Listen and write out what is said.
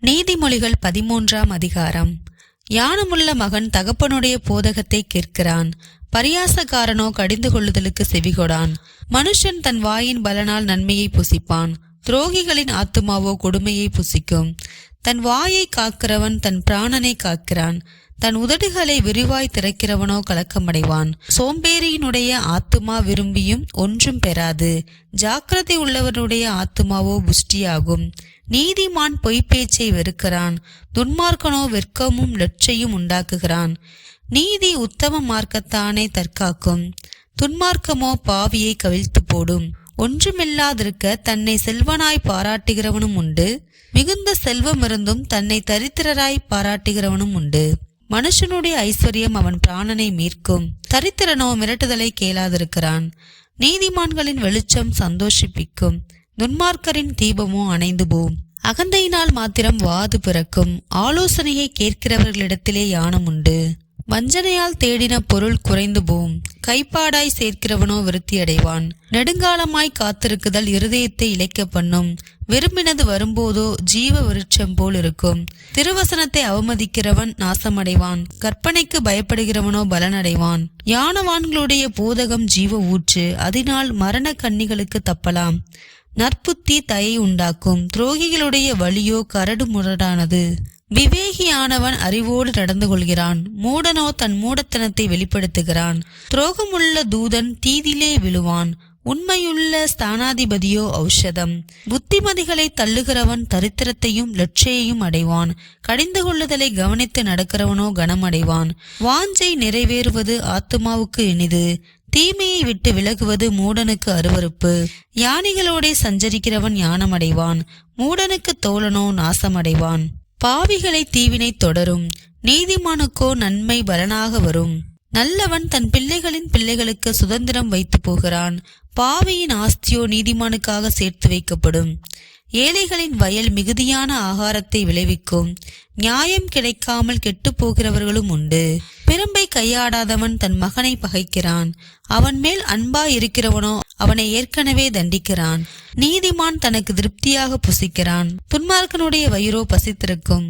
நீதிமொழிகள் 13ஆம் அதிகாரம். ஞானமுள்ள மகன் தகப்பனுடைய போதகத்தை கேட்கிறான், பரியாசக்காரனோ கடிந்து கொள்ளுதலுக்கு செவிகொடான். மனுஷன் தன் வாயின் பலனால் நன்மையை புசிப்பான், துரோகிகளின் ஆத்துமாவோ கொடுமையை புசிக்கும். தன் வாயை காக்கிறவன் தன் பிராணனை காக்கிறான், தன் உதடுகளை விரிவாய் திறக்கிறவனோ கலக்கமடைவான். சோம்பேறியினுடைய ஆத்துமா விரும்பியும் ஒன்றும் பெறாது, ஜாக்கிரதை உள்ளவனுடைய ஆத்துமாவோ புஷ்டியாகும். நீதிமான் பொய்ப்பேச்சை வெறுக்கிறான், துன்மார்க்கனோ வெட்கமும் லட்சையும் உண்டாக்குகிறான். நீதி உத்தம மார்க்கத்தானே தற்காக்கும், துன்மார்க்கமோ பாவியை கவிழ்த்து போடும். ஒன்றுமில்லாதிருக்க தன்னை செல்வனாய் பாராட்டுகிறவனும் உண்டு, மிகுந்த செல்வம் இருந்தும் தன்னை தரித்திரராய் பாராட்டுகிறவனும் உண்டு. மனுஷனுடைய ஐஸ்வர்யம் அவன் பிராணனை மீட்கும், தரித்திரனோ மிரட்டுதலை கேளாதிருக்கிறான். நீதிமான்களின் வெளிச்சம் சந்தோஷிப்பிக்கும், துன்மார்க்கரின் தீபமோ அணைந்து போம். அகந்தையினால் மாத்திரம் வாது பிறக்கும், ஆலோசனையை கேட்கிறவர்களிடத்திலே ஞானம் உண்டு. வஞ்சனையால் தேடின பொருள் குறைந்து போம், கைப்பாடாய் சேர்க்கிறவனோ விருத்தி அடைவான். நெடுங்காலமாய் காத்திருக்குதல் இருதயத்தை இளைக்க பண்ணும், விரும்பினது வரும்போதோ ஜீவ விருட்சம் போல் இருக்கும். திருவசனத்தை அவமதிக்கிறவன் நாசமடைவான், கற்பனைக்கு பயப்படுகிறவனோ பலனடைவான். ஞானவான்களுடைய போதகம் ஜீவ ஊற்று, அதனால் மரண கண்ணிகளுக்கு தப்பலாம். நற்புத்தி தயை உண்டாக்கும், துரோகிகளுடைய வழியோ கரடு முரடானது. விவேகியானவன் அறிவோடு நடந்து கொள்கிறான், மூடனோ தன் மூடத்தனத்தை வெளிப்படுத்துகிறான். துரோகமுள்ள தூதன் தீதிலே விழுவான், உண்மையுள்ள ஸ்தானாதிபதியோ ஔஷதம். புத்திமதிகளை தள்ளுகிறவன் தரித்திரத்தையும் லட்சையையும் அடைவான், கடிந்து கொள்ளுதலை கவனித்து நடக்கிறவனோ கனமடைவான். வாஞ்சை நிறைவேறுவது ஆத்துமாவுக்கு இனிது, தீமையை விட்டு விலகுவது மூடனுக்கு அருவருப்பு. ஞானிகளோடே சஞ்சரிக்கிறவன் ஞானமடைவான், மூடனுக்கு தோழனோ நாசமடைவான். பாவிகளை தீவினை தொடரும், நீதிமானுக்கோ நன்மை பலனாக வரும். நல்லவன் தன் பிள்ளைகளின் பிள்ளைகளுக்கு சுதந்திரம் வைத்து போகிறான், பாவியின் ஆஸ்தியோ நீதிமானுக்காக சேர்த்து வைக்கப்படும். ஏழைகளின் வயல் மிகுதியான ஆகாரத்தை விளைவிக்கும், நியாயம் கிடைக்காமல் கெட்டு போகிறவர்களும் உண்டு. பெரும்பை கையாடாதவன் தன் மகனை பகைக்கிறான், அவன் மேல் அன்பாய் இருக்கிறவனோ அவனை ஏற்கனவே தண்டிக்கிறான். நீதிமான் தனக்கு திருப்தியாக புசிக்கிறான், துன்மார்க்கனுடைய வயிறோ பசித்திருக்கும்.